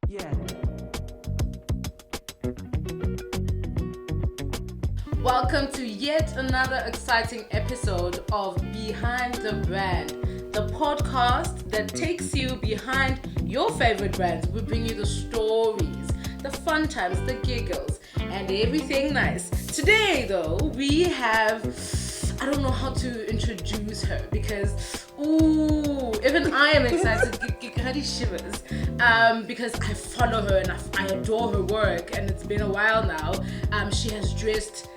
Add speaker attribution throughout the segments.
Speaker 1: Yeah.
Speaker 2: Welcome to yet another exciting episode of Behind the Brand, the podcast that takes you behind your favorite brands. We bring you the stories, the fun times, the giggles, and everything nice. Today, though, we have, I don't know how to introduce her because, even I am excited. Gadi shivers. Because I follow her and I adore her work, and it's been a while now. She has dressed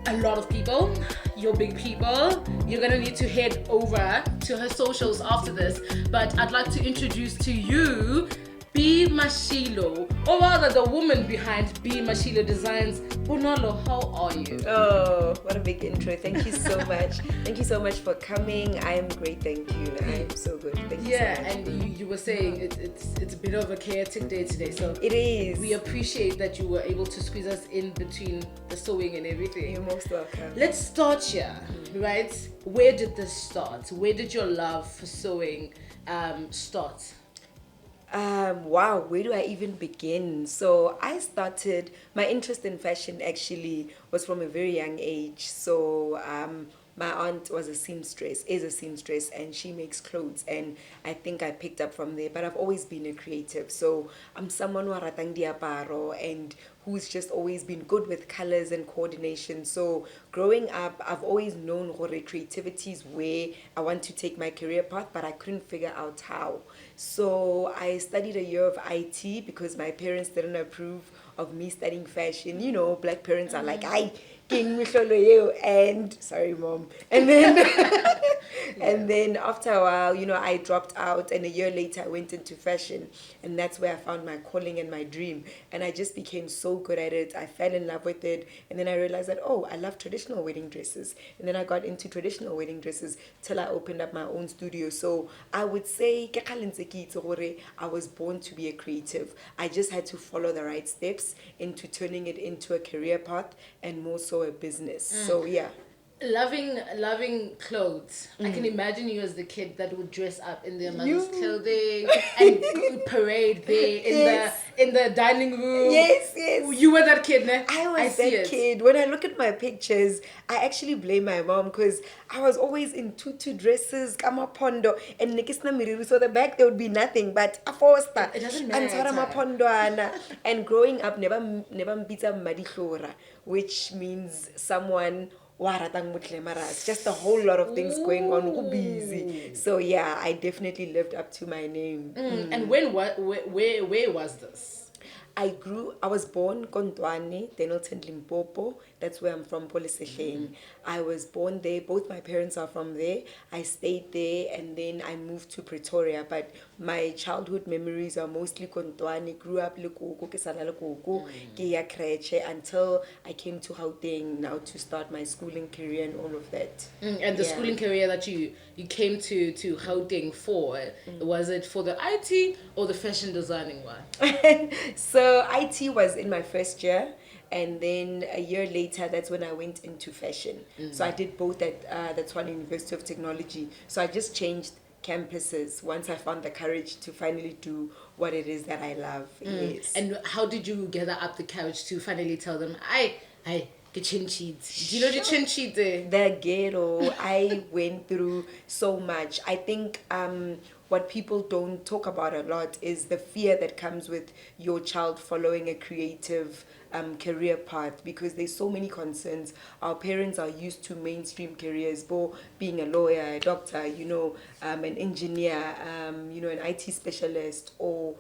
Speaker 2: a lot of people, your big people. You're gonna need to head over to her socials after this, but I'd like to introduce to you B Mashilo, or rather the woman behind B Mashilo Designs. Bonolo, how are you?
Speaker 3: Oh, what a big intro. Thank you so much. Thank you so much for coming. I am great, thank you. I am so good. Thank you so much.
Speaker 2: And you were saying it's a bit of a chaotic day today, so
Speaker 3: It is.
Speaker 2: we appreciate that you were able to squeeze us in between the sewing and everything.
Speaker 3: You're most welcome.
Speaker 2: Let's start here, right? Where did this start? Where did your love for sewing start?
Speaker 3: Wow, where do I even begin? So my interest in fashion actually was from a very young age. So my aunt is a seamstress, and she makes clothes, and I think I picked up from there. But I've always been a creative, so I'm someone who ratang diaparo and who's just always been good with colors and coordination. So growing up, I've always known gore creativity is where I want to take my career path, but I couldn't figure out how. So I studied a year of IT because my parents didn't approve of me studying fashion. You know, black parents are like, "Ay, king mihlolo yeo," and sorry, mom. And then and then after a while, I dropped out, and a year later I went into fashion, and that's where I found my calling and my dream. And I just became so good at it. I fell in love with it, and then I realized that, oh, I love traditional wedding dresses. And then I got into traditional wedding dresses till I opened up my own studio. So I would say ke kgalentse ke itse gore I was born to be a creative. I just had to follow the right steps into turning it into a career path and more so a business. So yeah.
Speaker 2: Loving clothes. I can imagine you as the kid that would dress up in their mother's clothing and parade there in the dining room.
Speaker 3: Yes.
Speaker 2: You were that kid, ne?
Speaker 3: I was
Speaker 2: see
Speaker 3: that
Speaker 2: it.
Speaker 3: kid. When I look at my pictures, I actually blame my mom because I was always in tutu dresses, kamapondo, and nikisna miriri. So the back there would be nothing but a foster.
Speaker 2: It doesn't
Speaker 3: And
Speaker 2: matter.
Speaker 3: mapondwana. And growing up, never mbita madihlora, which means someone waratang mutlemara. Just a whole lot of things going on. Busy. So yeah, I definitely lived up to my name.
Speaker 2: And where was this?
Speaker 3: I was born Kontwani, Denelton, Limpopo. That's where I'm from, Polisehleng. I was born there. Both my parents are from there. I stayed there, and then I moved to Pretoria. But my childhood memories are mostly Kontwani. Grew up Lekoko, Kesala Lekoko, Kia Kreche, until I came to Gauteng now to start my schooling career and all of that.
Speaker 2: And the schooling career that you came to Gauteng for, was it for the IT or the fashion designing one?
Speaker 3: So IT was in my first year, and then a year later, that's when I went into fashion. So I did both at the Tshwane University of Technology. So I just changed campuses once I found the courage to finally do what it is that I love. Yes.
Speaker 2: And how did you gather up the courage to finally tell them, I the chin sheets. Do you know the chin sheet there?
Speaker 3: The ghetto. I went through so much. I think what people don't talk about a lot is the fear that comes with your child following a creative career path, because there's so many concerns. Our parents are used to mainstream careers, being a lawyer, a doctor, an engineer, an IT specialist, or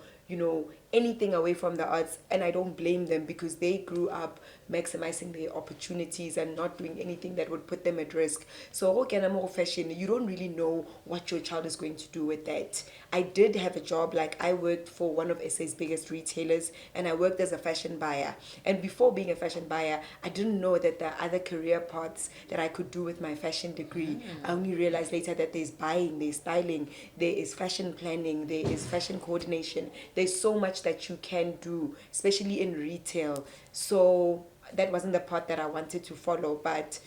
Speaker 3: anything away from the arts. And I don't blame them, because they grew up maximizing their opportunities and not doing anything that would put them at risk. So fashion, you don't really know what your child is going to do with that. I did have a job, like I worked for one of SA's biggest retailers, and I worked as a fashion buyer. And before being a fashion buyer, I didn't know that there are other career paths that I could do with my fashion degree. I only realized later that there's buying, there's styling, there is fashion planning, there is fashion coordination. There's so much that you can do, especially in retail. So that wasn't the path that I wanted to follow. But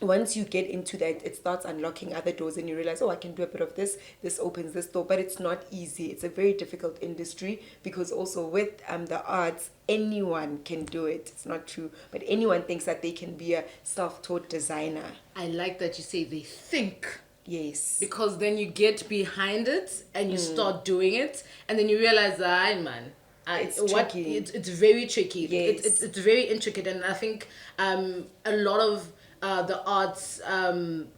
Speaker 3: once you get into that, it starts unlocking other doors and you realize, oh, I can do a bit of this. This opens this door, but it's not easy. It's a very difficult industry because also with the arts, anyone can do it. It's not true, but anyone thinks that they can be a self-taught designer.
Speaker 2: I like that you say they think.
Speaker 3: Yes.
Speaker 2: Because then you get behind it and you start doing it, and then you realize, man,
Speaker 3: tricky.
Speaker 2: It's very tricky.
Speaker 3: Yes.
Speaker 2: It's very intricate, and I think a lot of the arts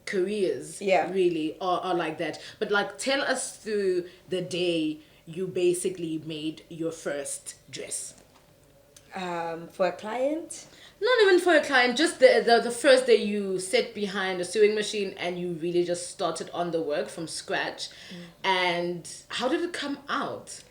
Speaker 2: careers really are like that. But like, tell us through the day you basically made your first dress.
Speaker 3: For a client?
Speaker 2: Not even for a client, just the first day you sat behind a sewing machine and you really just started on the work from scratch. And how did it come out?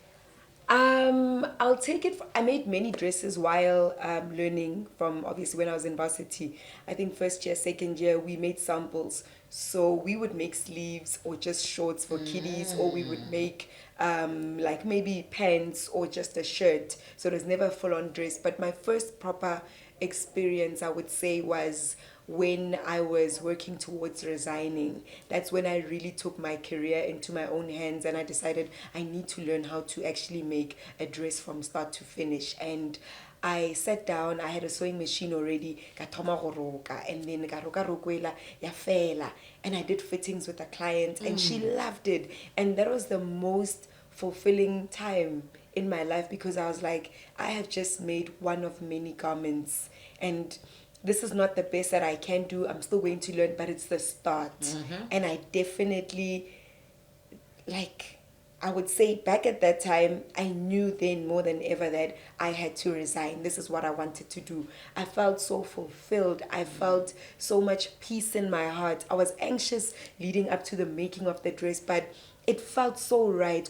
Speaker 3: I'll take it. I made many dresses while learning from, obviously, when I was in varsity. I think first year, second year, we made samples. So we would make sleeves or just shorts for kiddies, or we would make like maybe pants or just a shirt. So it was never a full-on dress. But my first proper experience, I would say, was when I was working towards resigning. That's when I really took my career into my own hands, and I decided I need to learn how to actually make a dress from start to finish. And I sat down, I had a sewing machine already, ka thoma go roka, and then ka roka rokwela ya fela, and I did fittings with a client and she loved it. And that was the most fulfilling time in my life, because I was like, I have just made one of many garments, and this is not the best that I can do. I'm still going to learn, but it's the start. And I definitely, like, I would say back at that time, I knew then more than ever that I had to resign. This is what I wanted to do. I felt so fulfilled. I felt so much peace in my heart. I was anxious leading up to the making of the dress, but it felt so right.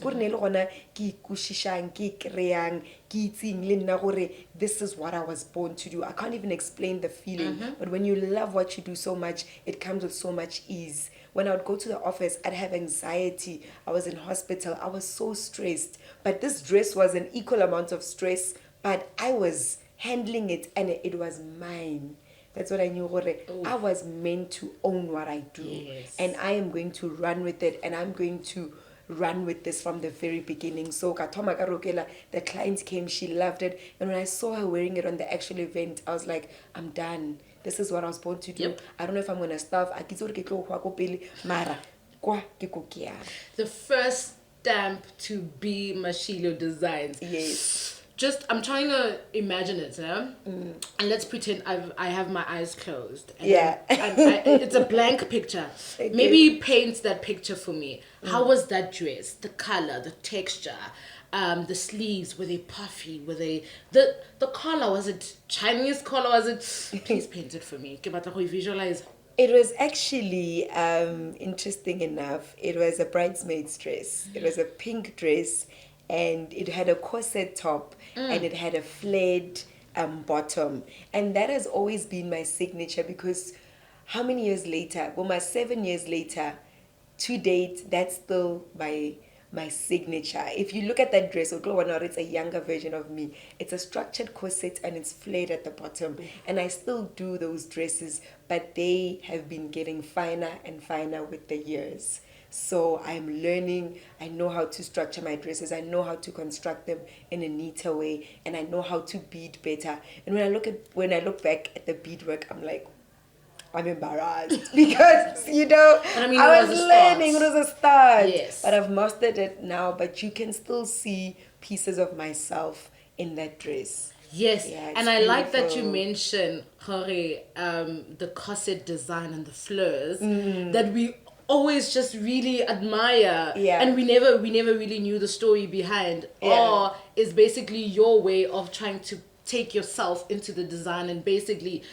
Speaker 3: This is what I was born to do. I can't even explain the feeling. But when you love what you do so much, it comes with so much ease. When I would go to the office, I'd have anxiety. I was in hospital. I was so stressed. But this dress was an equal amount of stress, but I was handling it and it was mine. That's what I knew. I was meant to own what I do.
Speaker 2: Yes.
Speaker 3: And I am going to run with it, and I'm going to run with this from the very beginning. So Katoma Karokela, the client came, she loved it. And when I saw her wearing it on the actual event, I was like, I'm done. This is what I was born to do.
Speaker 2: Yep.
Speaker 3: I don't know if I'm going to starve.
Speaker 2: The first stamp to be Mashilo Designs.
Speaker 3: Yes.
Speaker 2: Just, I'm trying to imagine it, and let's pretend I have my eyes closed. And it's a blank picture.
Speaker 3: Okay.
Speaker 2: Maybe paint that picture for me. How was that dress? The color, the texture, the sleeves, were they puffy? Were they the collar? Was it Chinese collar? Was it? Please paint it for me. Visualize.
Speaker 3: It was actually interesting enough. It was a bridesmaid's dress. It was a pink dress. And it had a corset top and it had a flared bottom. And that has always been my signature, because how many years later? Well, 7 years later, to date, that's still my signature. If you look at that dress, it's a younger version of me. It's a structured corset and it's flared at the bottom. And I still do those dresses, but they have been getting finer and finer with the years. So I'm learning. I know how to structure my dresses. I know how to construct them in a neater way, and I know how to bead better. And when I look back at the beadwork, I'm like, I'm embarrassed because I was learning. It was a start.
Speaker 2: Yes.
Speaker 3: But I've mastered it now. But you can still see pieces of myself in that dress.
Speaker 2: Yes,
Speaker 3: Yeah,
Speaker 2: and I like that you
Speaker 3: beautiful.
Speaker 2: mentioned, the corset design and the fleurs that we always just really admire, and we never really knew the story behind, or is basically your way of trying to take yourself into the design and basically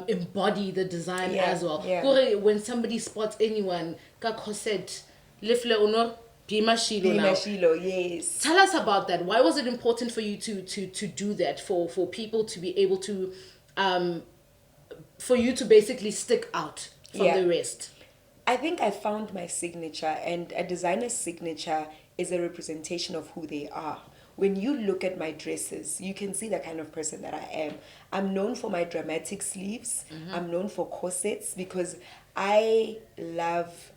Speaker 2: embody the design as well. When somebody spots anyone ka corset, lifle honor be Mashilo now.
Speaker 3: Mashilo, yes.
Speaker 2: Tell us about that. Why was it important for you to do that, for people to be able to for you to basically stick out from the rest?
Speaker 3: I think I found my signature, and a designer's signature is a representation of who they are. when you look at my dresses, you can see the kind of person that I am. I'm known for my dramatic sleeves. I'm known for corsets because I love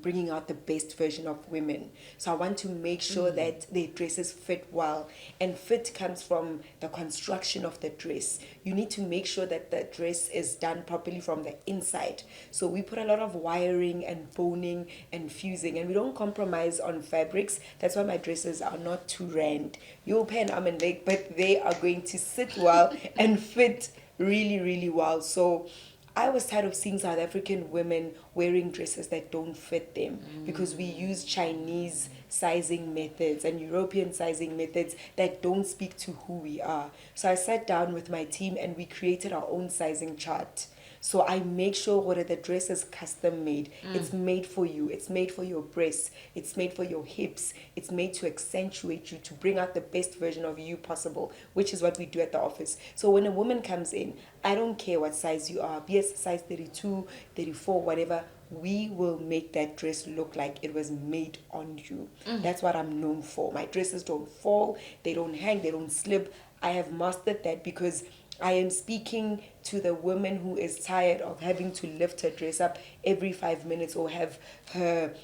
Speaker 3: bringing out the best version of women. So I want to make sure that their dresses fit well. And fit comes from the construction of the dress. You need to make sure that the dress is done properly from the inside. So we put a lot of wiring and boning and fusing, and we don't compromise on fabrics. That's why my dresses are not too rand. You'll pay an arm and leg, but they are going to sit well and fit really, really well. So I was tired of seeing South African women wearing dresses that don't fit them because we use Chinese sizing methods and European sizing methods that don't speak to who we are. So I sat down with my team and we created our own sizing chart. So I make sure that the dress is custom made. It's made for you. It's made for your breasts. It's made for your hips. It's made to accentuate you, to bring out the best version of you possible, which is what we do at the office. So when a woman comes in, I don't care what size you are, be it size 32, 34, whatever, we will make that dress look like it was made on you. That's what I'm known for. My dresses don't fall, they don't hang, they don't slip. I have mastered that because I am speaking to the woman who is tired of having to lift her dress up every 5 minutes or have her,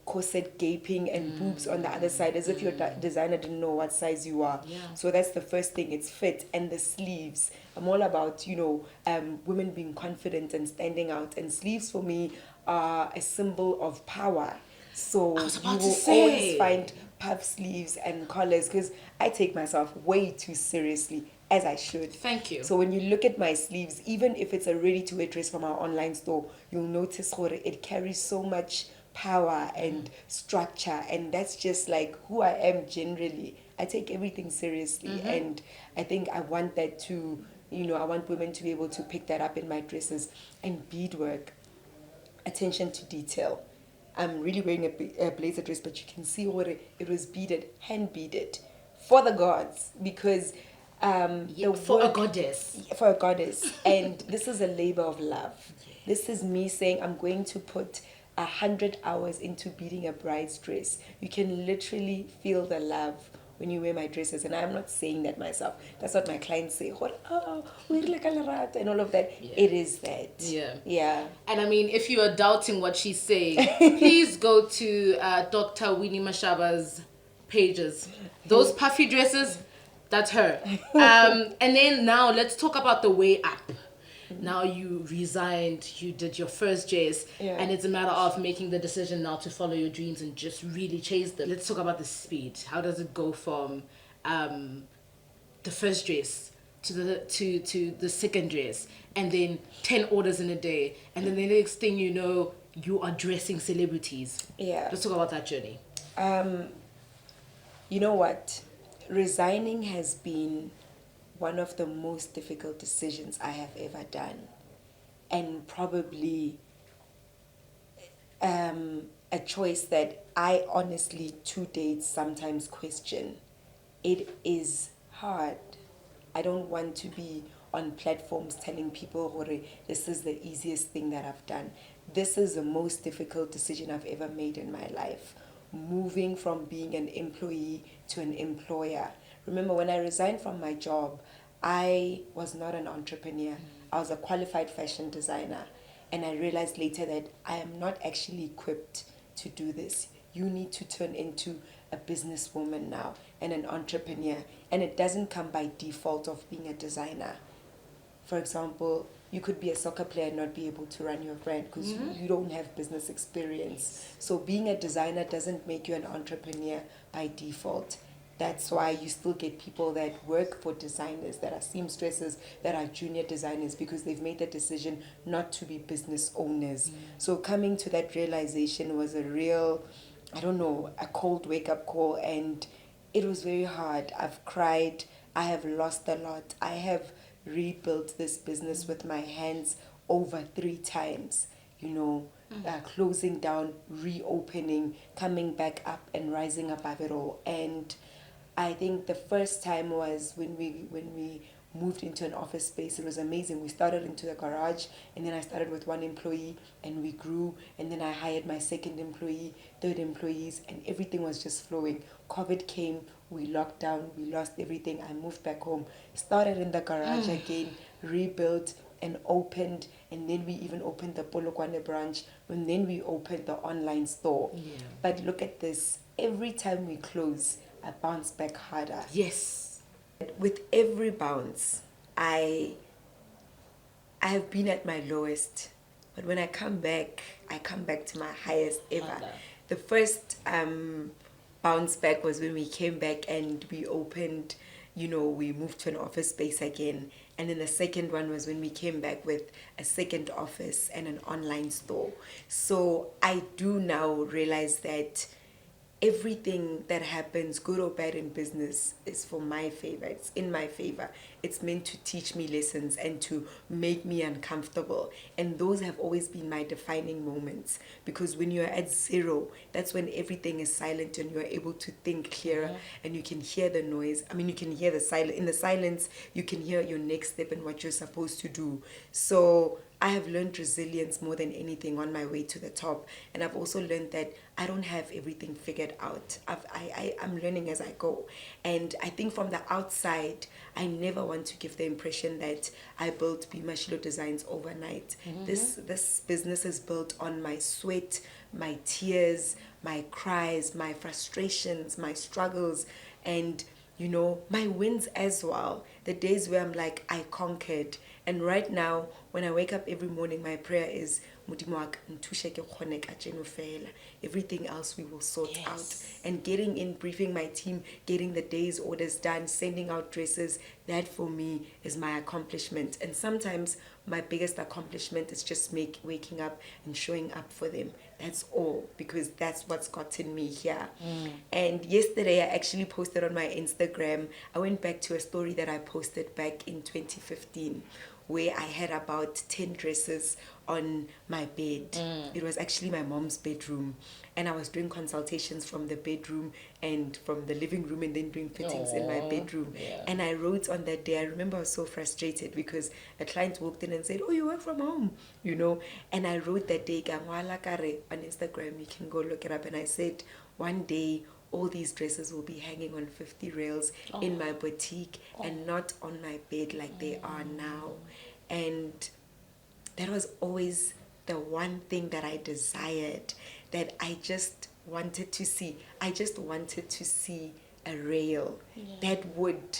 Speaker 3: corset gaping and boobs on the other side as if your designer didn't know what size you are.
Speaker 2: Yeah.
Speaker 3: So that's the first thing, it's fit. And the sleeves. I'm all about, women being confident and standing out. And sleeves for me are a symbol of power. So you will always find puff sleeves and collars because I take myself way too seriously, as I should.
Speaker 2: Thank you.
Speaker 3: So when you look at my sleeves, even if it's a ready-to-wear dress from our online store, you'll notice it carries so much power and structure, and that's just like who I am generally. I take everything seriously, and I think I want that to, I want women to be able to pick that up in my dresses. And beadwork, attention to detail. I'm really wearing a blazer dress, but you can see it was beaded, hand beaded, for the gods, because
Speaker 2: for a goddess.
Speaker 3: For a goddess. And this is a labor of love. This is me saying I'm going to put 100 hours into beading a bride's dress. You can literally feel the love when you wear my dresses, and I'm not saying that myself. That's what my clients say. Oh, and all of that.
Speaker 2: Yeah.
Speaker 3: It is that.
Speaker 2: Yeah. And I mean, if you are doubting what she's saying, please go to Dr. Winnie Mashaba's pages. Those puffy dresses, that's her. And then now let's talk about the way up. Now you resigned, you did your first dress, and it's a matter of making the decision now to follow your dreams and just really chase them. Let's talk about the speed. How does it go from the first dress to the second dress, and then 10 orders in a day, and then the next thing you know, you are dressing celebrities? Let's talk about that journey.
Speaker 3: You know what? Resigning has been one of the most difficult decisions I have ever done, and probably a choice that I honestly to date sometimes question. It is hard. I don't want to be on platforms telling people this is the easiest thing that I've done. This is the most difficult decision I've ever made in my life, moving from being an employee to an employer. Remember, when I resigned from my job, I was not an entrepreneur. I was a qualified fashion designer. And I realized later that I am not actually equipped to do this. You need to turn into a businesswoman now and an entrepreneur. And it doesn't come by default of being a designer. For example, you could be a soccer player and not be able to run your brand because you don't have business experience. So being a designer doesn't make you an entrepreneur by default. That's why you still get people that work for designers, that are seamstresses, that are junior designers, because they've made the decision not to be business owners. So coming to that realization was a real, a cold wake-up call, and it was very hard. I've cried. I have lost a lot. I have rebuilt this business with my hands over 3 times, closing down, reopening, coming back up and rising above it all. And I think the first time was when we moved into an office space. It was amazing. We started into the garage, and then I started with one employee, and we grew, and then I hired my second employee, third employees, and everything was just flowing. COVID came, we locked down, we lost everything. I moved back home, started in the garage again, rebuilt and opened, and then we even opened the Polokwane branch, and then we opened the online store.
Speaker 2: Yeah.
Speaker 3: But look at this, every time we close, I bounce back harder.
Speaker 2: Yes.
Speaker 3: With every bounce, I have been at my lowest, but when I come back to my highest ever.
Speaker 2: Harder.
Speaker 3: The first bounce back was when we came back and we opened, we moved to an office space again. And then the second one was when we came back with a second office and an online store. So I do now realize that everything that happens, good or bad in business, is for my favor. It's in my favor. It's meant to teach me lessons and to make me uncomfortable. And those have always been my defining moments. Because when you're at zero, that's when everything is silent and you're able to think clearer, and you can hear the noise. I mean, you can hear the silence. In the silence, you can hear your next step and what you're supposed to do. So I have learned resilience more than anything on my way to the top. And I've also learned that I don't have everything figured out. I'm learning as I go. And I think from the outside, I never want to give the impression that I built Mashilo Designs overnight. This business is built on my sweat, my tears, my cries, my frustrations, my struggles, and my wins as well. The days where I'm like, I conquered. And right now, when I wake up every morning, my prayer is, everything else we will sort out. And getting in, briefing my team, getting the day's orders done, sending out dresses, that for me is my accomplishment. And sometimes my biggest accomplishment is just waking up and showing up for them. That's all, because that's what's gotten me here. And yesterday I actually posted on my Instagram, I went back to a story that I posted back in 2015, where I had about 10 dresses on my bed. It was actually my mom's bedroom, and I was doing consultations from the bedroom and from the living room, and then doing fittings in my bedroom. And I wrote on that day, I remember I was so frustrated because a client walked in and said, "Oh, you work from home," and I wrote that day on Instagram. You can go look it up. And I said, one day all these dresses will be hanging on 50 rails in my boutique and not on my bed like they are now. And that was always the one thing that I desired, that I just wanted to see. I just wanted to see a rail that would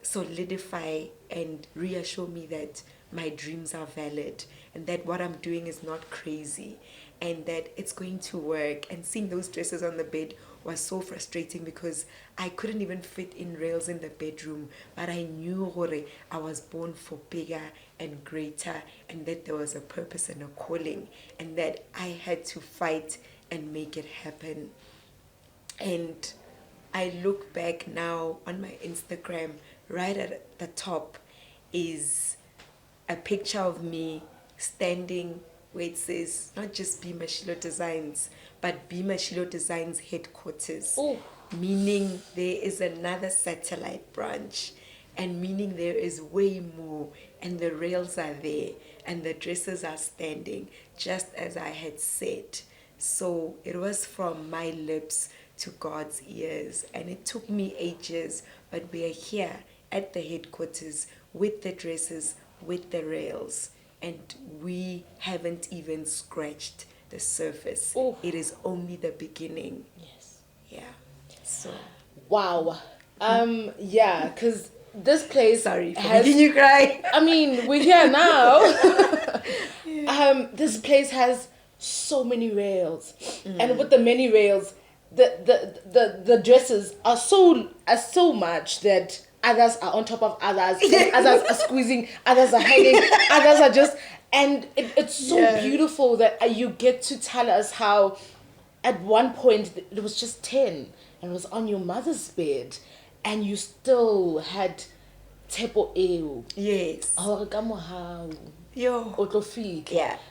Speaker 3: solidify and reassure me that my dreams are valid, and that what I'm doing is not crazy, and that it's going to work. And seeing those dresses on the bed was so frustrating because I couldn't even fit in rails in the bedroom, but I knew I was born for bigger and greater, and that there was a purpose and a calling, and that I had to fight and make it happen. And I look back now on my Instagram, right at the top is a picture of me standing where it says not just Mashilo Designs, but Mashilo Designs headquarters. Meaning there is another satellite branch, and meaning there is way more, and the rails are there, and the dresses are standing, just as I had said. So it was from my lips to God's ears, and it took me ages, but we are here at the headquarters with the dresses, with the rails, and we haven't even scratched the surface. It is only the beginning. So
Speaker 2: wow. Because this place,
Speaker 3: sorry for making you cry.
Speaker 2: I mean, we're here now. This place has so many rails, and with the many rails, the dresses are so much that others are on top of others, and others are squeezing, others are hanging, others are just, and it's so beautiful that you get to tell us how at one point it was just 10 and it was on your mother's bed, and you still had tepo eo.
Speaker 3: Yes.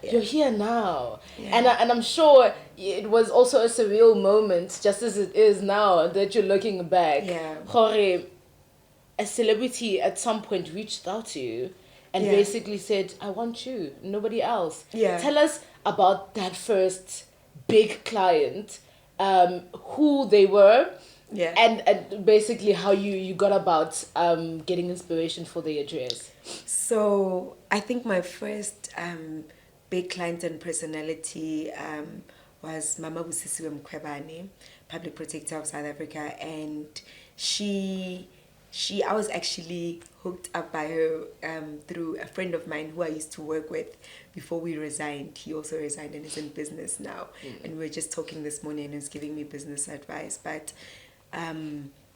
Speaker 2: You're here now. And I'm sure it was also a surreal moment, just as it is now, that you're looking back. a celebrity at some point reached out to you and
Speaker 3: Yeah.
Speaker 2: basically said, I want you, nobody else.
Speaker 3: Yeah.
Speaker 2: Tell us about that first big client, who they were,
Speaker 3: Yeah.
Speaker 2: and basically how you got about getting inspiration for the address.
Speaker 3: So I think my first big client and personality was Mama Busisiwe Mkhwebane, Public Protector of South Africa, and she I was actually hooked up by her through a friend of mine who I used to work with before we resigned. He also resigned and is in business now. And we were just talking this morning and he was giving me business advice. But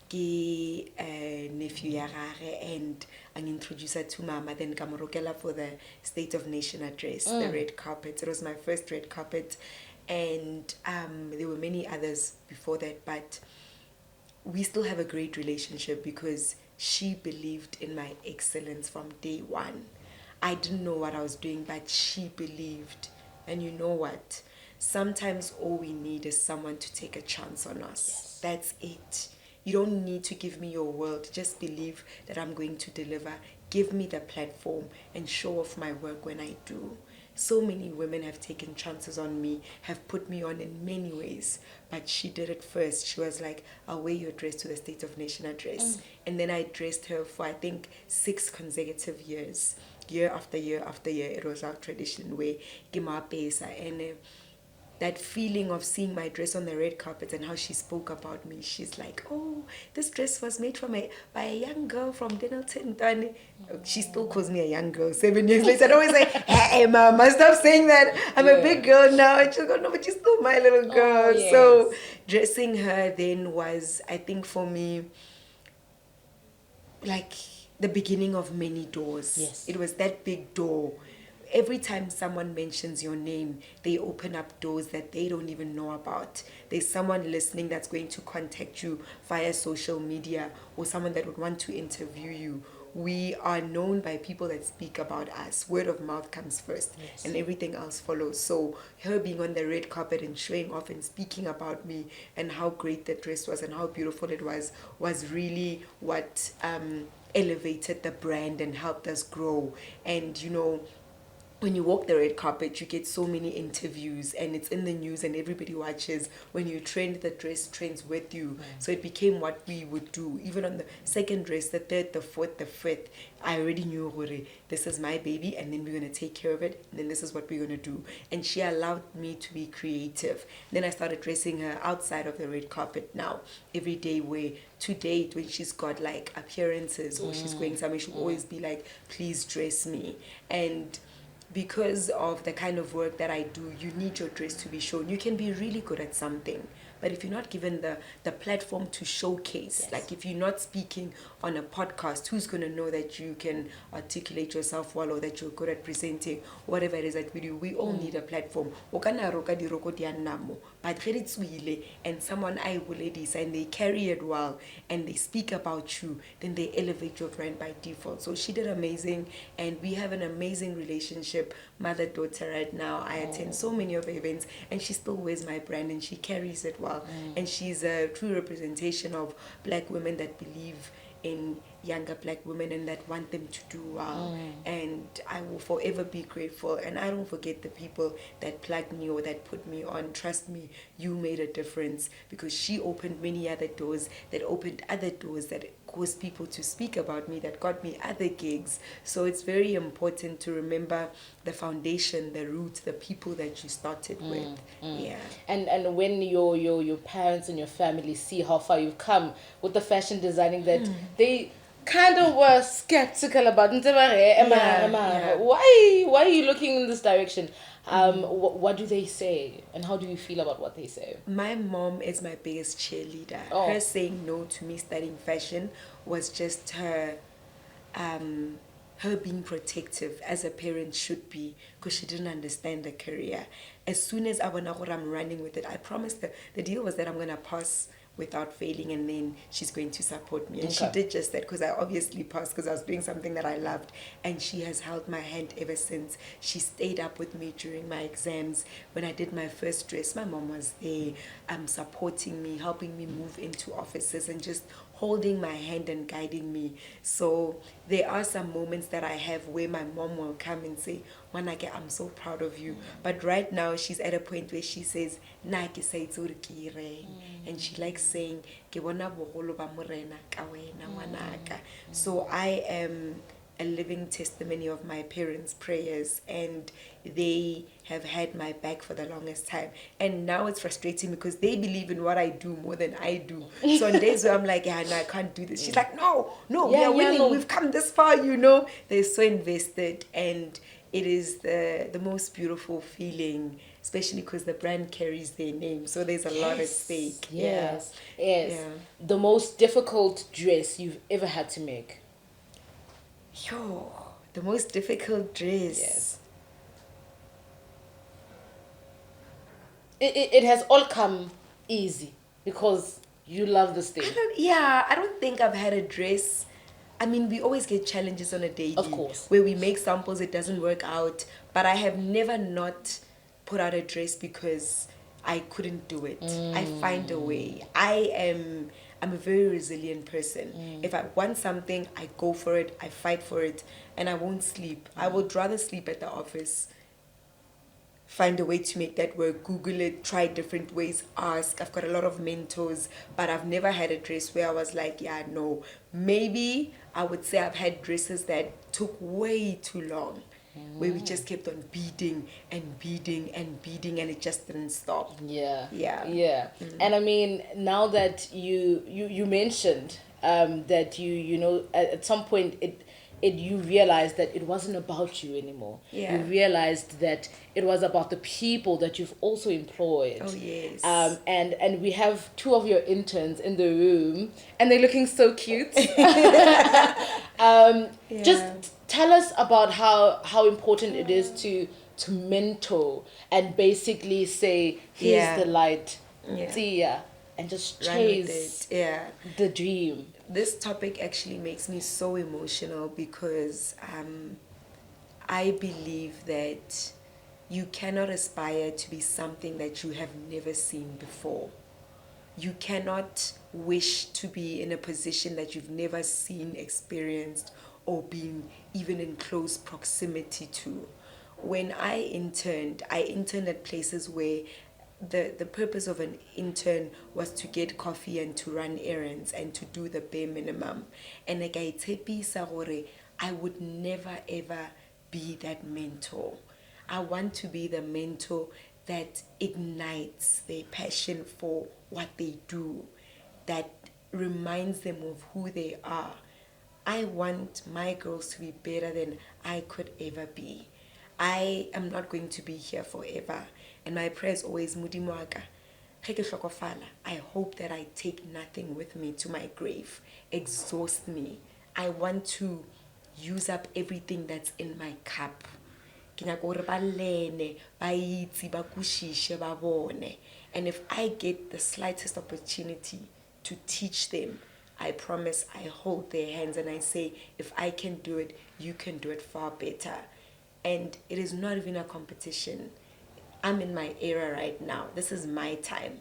Speaker 3: ke nephew ya gage, and ang introduce her to mama, then ka mo rokela for the State of Nation address, the red carpet. It was my first red carpet, and there were many others before that, but we still have a great relationship because she believed in my excellence from day one. I didn't know what I was doing, but she believed. And you know what? Sometimes all we need is someone to take a chance on us.
Speaker 2: Yes.
Speaker 3: That's it. You don't need to give me your world. Just believe that I'm going to deliver. Give me the platform and show off my work when I do. So many women have taken chances on me, have put me on in many ways, but she did it first. She was like, I'll wear your dress to the State of Nation address. And then I dressed her for, I think, 6 consecutive years. Year after year after year. It was our tradition where Gima Pesa, and that feeling of seeing my dress on the red carpet and how she spoke about me. She's like, oh, this dress was made by a young girl from Denelton. She still calls me a young girl 7 years later. I'd always say, hey, mama, stop saying that. I'm a big girl now. And she'll go, no, but you're still my little girl.
Speaker 2: Oh, yes.
Speaker 3: So dressing her then was, I think for me, like the beginning of many doors.
Speaker 2: Yes.
Speaker 3: It was that big door. Every time someone mentions your name, they open up doors that they don't even know about. There's someone listening that's going to contact you via social media, or someone that would want to interview you. We are known by people that speak about us. Word of mouth comes first,
Speaker 2: Yes.
Speaker 3: and everything else follows. So her being on the red carpet and showing off and speaking about me and how great the dress was and how beautiful it was really what elevated the brand and helped us grow. And you know, when you walk the red carpet, you get so many interviews and it's in the news and everybody watches. When you trend, the dress trends with you. So it became what we would do. Even on the second dress, the third, the fourth, the fifth, I already knew, this is my baby and then we're going to take care of it. And then this is what we're going to do. And she allowed me to be creative. Then I started dressing her outside of the red carpet now, every day, where to date, when she's got like appearances or she's going somewhere, she'll always be like, please dress me. And because of the kind of work that I do, you need your dress to be shown. You can be really good at something, but if you're not given the platform to showcase,
Speaker 2: Yes.
Speaker 3: like if you're not speaking on a podcast, who's going to know that you can articulate yourself well or that you're good at presenting, whatever it is that we do? We all need a platform. O kana roka di roko di annamo, but and someone I will ladies and they carry it well and they speak about you, then they elevate your brand by default. So she did amazing, and we have an amazing relationship, mother-daughter right now. I attend so many of her events and she still wears my brand and she carries it well. And she's a true representation of black women that believe in younger black women and that want them to do well. And I will forever be grateful, and I don't forget the people that plugged me or that put me on. Trust me, you made a difference, because she opened many other doors that opened other doors that caused people to speak about me, that got me other gigs. So it's very important to remember the foundation, the roots, the people that you started with. Yeah.
Speaker 2: And when your parents and your family see how far you've come with the fashion designing, that they kind of were skeptical about
Speaker 3: Yeah.
Speaker 2: why are you looking in this direction? What do they say, and how do you feel about what they say?
Speaker 3: My mom is my biggest cheerleader.
Speaker 2: Oh.
Speaker 3: Her saying no to me studying fashion was just her her being protective, as a parent should be, because she didn't understand the career. As soon as I went out, I'm running with it. I promised her, the deal was that I'm going to pass without failing, and then she's going to support me. And she did just that, because I obviously passed because I was doing something that I loved. And she has held my hand ever since. She stayed up with me during my exams. When I did my first dress, my mom was there, supporting me, helping me move into offices, and just holding my hand and guiding me. So there are some moments that I have where my mom will come and say, Manake, I'm so proud of you. But right now she's at a point where she says, Na ke sa itse hore ke ireng. And she likes saying, Ke bona bogolo ba morena ka wena ngwanaka. So I am a living testimony of my parents' prayers, and they have had my back for the longest time. And now it's frustrating because they believe in what I do more than I do. So on days where I'm like, yeah, no, I can't do this, she's like, no, we are winning,
Speaker 2: no.
Speaker 3: we've come this far, you know. They're so invested, and it is the most beautiful feeling, especially because the brand carries their name, so there's a lot at stake.
Speaker 2: Yes.
Speaker 3: Yeah.
Speaker 2: The most difficult dress you've ever had to make?
Speaker 3: Yo, the most difficult dress.
Speaker 2: Yes. It has all come easy because you love this thing.
Speaker 3: I don't think I've had a dress. I mean, we always get challenges on a daily.
Speaker 2: Of course.
Speaker 3: Where we make samples, it doesn't work out. But I have never not put out a dress because I couldn't do it. I find a way. I'm a very resilient person. If I want something, I go for it, I fight for it, and I won't sleep. I would rather sleep at the office, find a way to make that work, Google it, try different ways, ask. I've got a lot of mentors, but I've never had a dress where I was like, yeah, no. Maybe I would say I've had dresses that took way too long, where we just kept on beading and beading and beading, and it just didn't stop.
Speaker 2: Yeah.
Speaker 3: Yeah.
Speaker 2: And I mean, now that you mentioned that you know at some point you realized that it wasn't about you anymore.
Speaker 3: Yeah.
Speaker 2: You realized that it was about the people that you've also employed.
Speaker 3: Oh, yes.
Speaker 2: And we have two of your interns in the room, and they're looking so cute. Just tell us about how important it is to mentor and basically say, here's the light, Tia, and just chase the dream.
Speaker 3: This topic actually makes me so emotional because I believe that you cannot aspire to be something that you have never seen before. You cannot wish to be in a position that you've never seen, experienced, or been even in close proximity to. When I interned at places where the purpose of an intern was to get coffee and to run errands and to do the bare minimum. And I would never ever be that mentor. I want to be the mentor that ignites their passion for what they do, that reminds them of who they are. I want my girls to be better than I could ever be. I am not going to be here forever. And my prayer is always, Modimo wa ka, ge ke hlokofala, I hope that I take nothing with me to my grave, exhaust me. I want to use up everything that's in my cup. Ke nyaka hore ba lene, ba itse, ba kushishe, ba bone. And if I get the slightest opportunity to teach them, I promise I hold their hands and I say, if I can do it, you can do it far better. And it is not even a competition. I'm in my era right now. This is my time.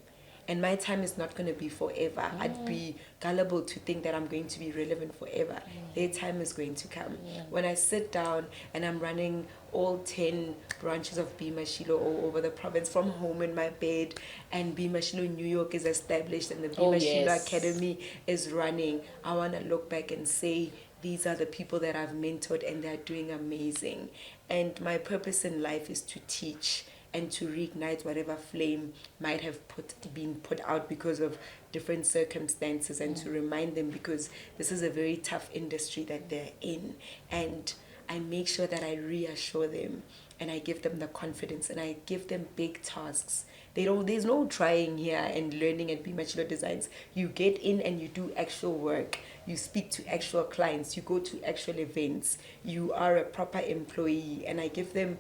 Speaker 3: And my time is not going to be forever. I'd be gullible to think that I'm going to be relevant forever. Their time is going to come. When I sit down and I'm running all 10 branches of Mashilo all over the province from home in my bed, and Mashilo New York is established and the Mashilo Academy is running, I want to look back and say, these are the people that I've mentored and they're doing amazing. And my purpose in life is to teach and to reignite whatever flame might have been put out because of different circumstances, and to remind them, because this is a very tough industry that they're in. And I make sure that I reassure them and I give them the confidence and I give them big tasks. There's no trying here and learning at Mashilo Designs. You get in and you do actual work. You speak to actual clients. You go to actual events. You are a proper employee, and I give them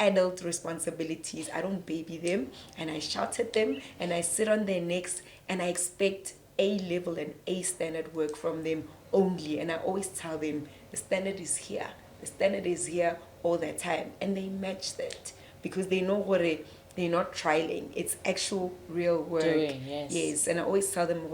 Speaker 3: adult responsibilities. I don't baby them, and I shout at them, and I sit on their necks, and I expect A level and A standard work from them only. And I always tell them the standard is here. The standard is here all the time, and they match that because they know what they're not trialing. It's actual real work.
Speaker 2: Doing, yes.
Speaker 3: And I always tell them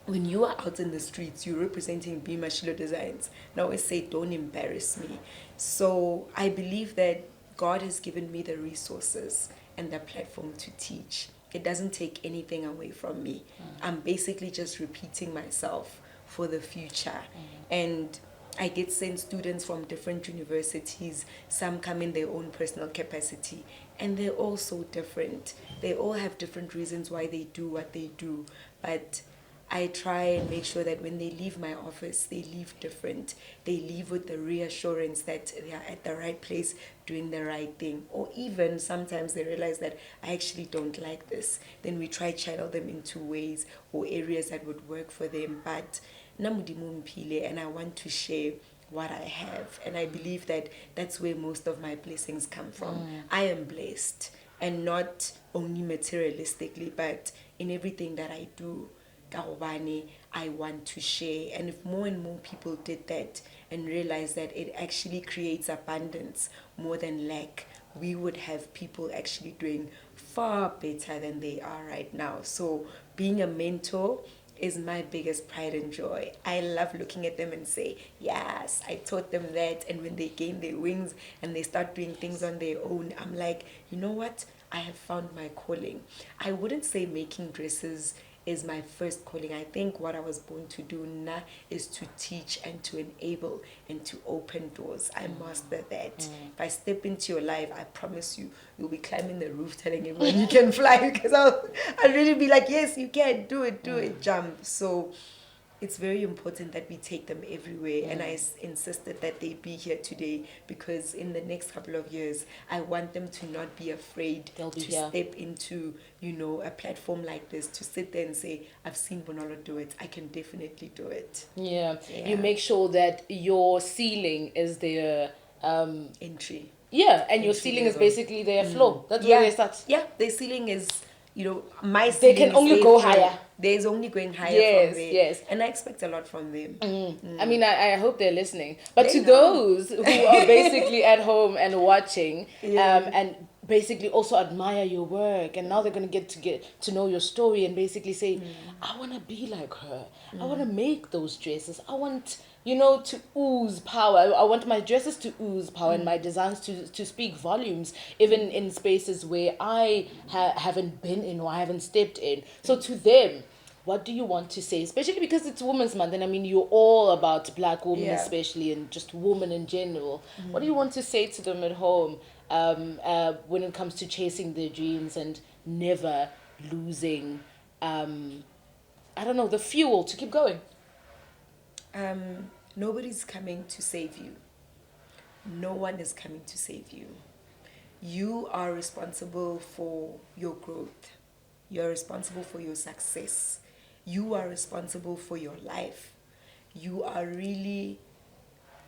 Speaker 3: when you are out in the streets, you're representing Be Mashilo Designs. And I always say, don't embarrass me. So I believe that God has given me the resources and the platform to teach. It doesn't take anything away from me. I'm basically just repeating myself for the future. And I get sent students from different universities. Some come in their own personal capacity, and they're all so different. They all have different reasons why they do what they do. But I try and make sure that when they leave my office, they leave different. They leave with the reassurance that they are at the right place, doing the right thing. Or even sometimes they realize that I actually don't like this. Then we try channel them into ways or areas that would work for them. But Namudimu Mpile, and I want to share what I have. And I believe that that's where most of my blessings come from. I am blessed, and not only materialistically, but in everything that I do. I want to share. And if more and more people did that and realize that it actually creates abundance more than lack, we would have people actually doing far better than they are right now. So being a mentor is my biggest pride and joy. I love looking at them and say, yes, I taught them that. And when they gain their wings and they start doing things on their own, I'm like, you know what? I have found my calling. I wouldn't say making dresses is my first calling. I think what I was born to do now is to teach and to enable and to open doors. I master that. If I step into your life, I promise you, you'll be climbing the roof telling everyone you can fly, because I'll really be like, yes, you can, do it, jump. So it's very important that we take them everywhere. And I insisted that they be here today, because in the next couple of years, I want them to not be afraid
Speaker 2: They'll be
Speaker 3: to
Speaker 2: here.
Speaker 3: step into, a platform like this, to sit there and say, I've seen Bonolo do it. I can definitely do it.
Speaker 2: Yeah.
Speaker 3: Yeah.
Speaker 2: You make sure that your ceiling is their
Speaker 3: Entry.
Speaker 2: and your
Speaker 3: Entry
Speaker 2: ceiling is
Speaker 3: level.
Speaker 2: basically their floor. That's where they start.
Speaker 3: Yeah, their ceiling is, my
Speaker 2: They
Speaker 3: ceiling
Speaker 2: can
Speaker 3: is
Speaker 2: only
Speaker 3: their
Speaker 2: go
Speaker 3: floor.
Speaker 2: higher.
Speaker 3: There's only going higher
Speaker 2: Yes,
Speaker 3: from there.
Speaker 2: yes.
Speaker 3: And I expect a lot from them.
Speaker 2: I mean, I hope they're listening. But
Speaker 3: They
Speaker 2: to
Speaker 3: know.
Speaker 2: those who are basically at home and watching,
Speaker 3: Yeah.
Speaker 2: and basically also admire your work, and now they're gonna get to know your story and basically say, I want to be like her. I want to make those dresses. I want to ooze power. I want my dresses to ooze power and my designs to speak volumes, even in spaces where I haven't been in or I haven't stepped in. So to them, what do you want to say, especially because it's Women's Month, and I mean you're all about Black women,
Speaker 3: Yeah.
Speaker 2: especially, and just women in general. What do you want to say to them at home, when it comes to chasing their dreams and never losing, I don't know, the fuel to keep going?
Speaker 3: Nobody's coming to save you. No one is coming to save you. You are responsible for your growth. You're responsible for your success. You are responsible for your life. You are really,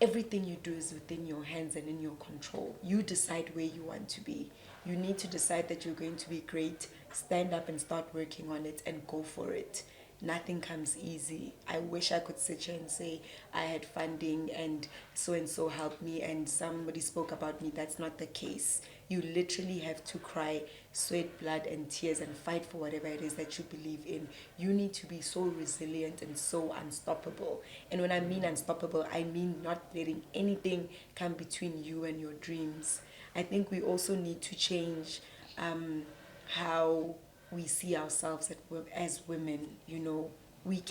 Speaker 3: everything you do is within your hands and in your control. You decide where you want to be. You need to decide that you're going to be great. Stand up and start working on it and go for it. Nothing comes easy. I wish I could sit here and say I had funding and so helped me and somebody spoke about me. That's not the case. You literally have to cry sweat, blood, and tears and fight for whatever it is that you believe in. You need to be so resilient and so unstoppable. And when I mean unstoppable, I mean not letting anything come between you and your dreams. I think we also need to change how we see ourselves as women. We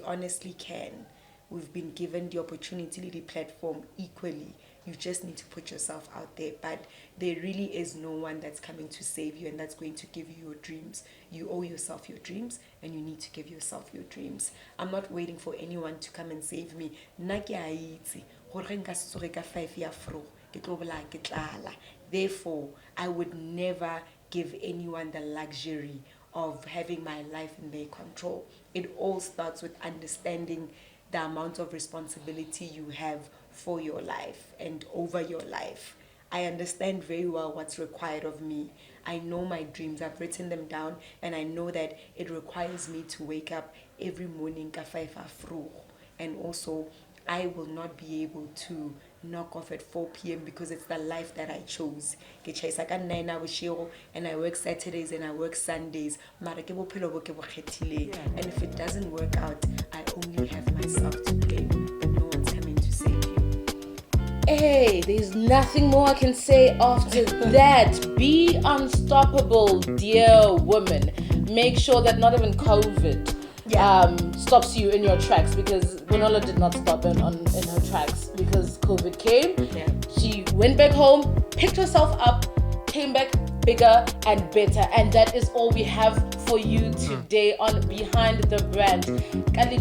Speaker 3: honestly can. We've been given the opportunity, the platform equally. You just need to put yourself out there. But there really is no one that's coming to save you and that's going to give you your dreams. You owe yourself your dreams and you need to give yourself your dreams. I'm not waiting for anyone to come and save me. Therefore, I would never give anyone the luxury of having my life in their control. It all starts with understanding the amount of responsibility you have for your life and over your life. I understand very well what's required of me. I know my dreams, I've written them down, and I know that it requires me to wake up every morning ka 5 afro, and also I will not be able to knock off at 4 p.m. because it's the life that I chose. Ke chaisa ka 9 hours bosigo, and I work Saturdays and I work Sundays. Mara ke bophelo bo ke bo kgethileng. And if it doesn't work out, I only have myself to blame. But no one's coming to save you.
Speaker 2: Hey, there's nothing more I can say after that. Be unstoppable, dear woman. Make sure that not even COVID stops you in your tracks, because Bonolo did not stop in her tracks because COVID came.
Speaker 3: Yeah.
Speaker 2: She went back home, picked herself up, came back bigger and better, and that is all we have for you today on Behind the Brand. And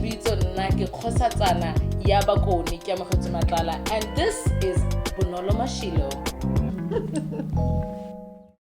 Speaker 2: this is Bonolo Mashilo.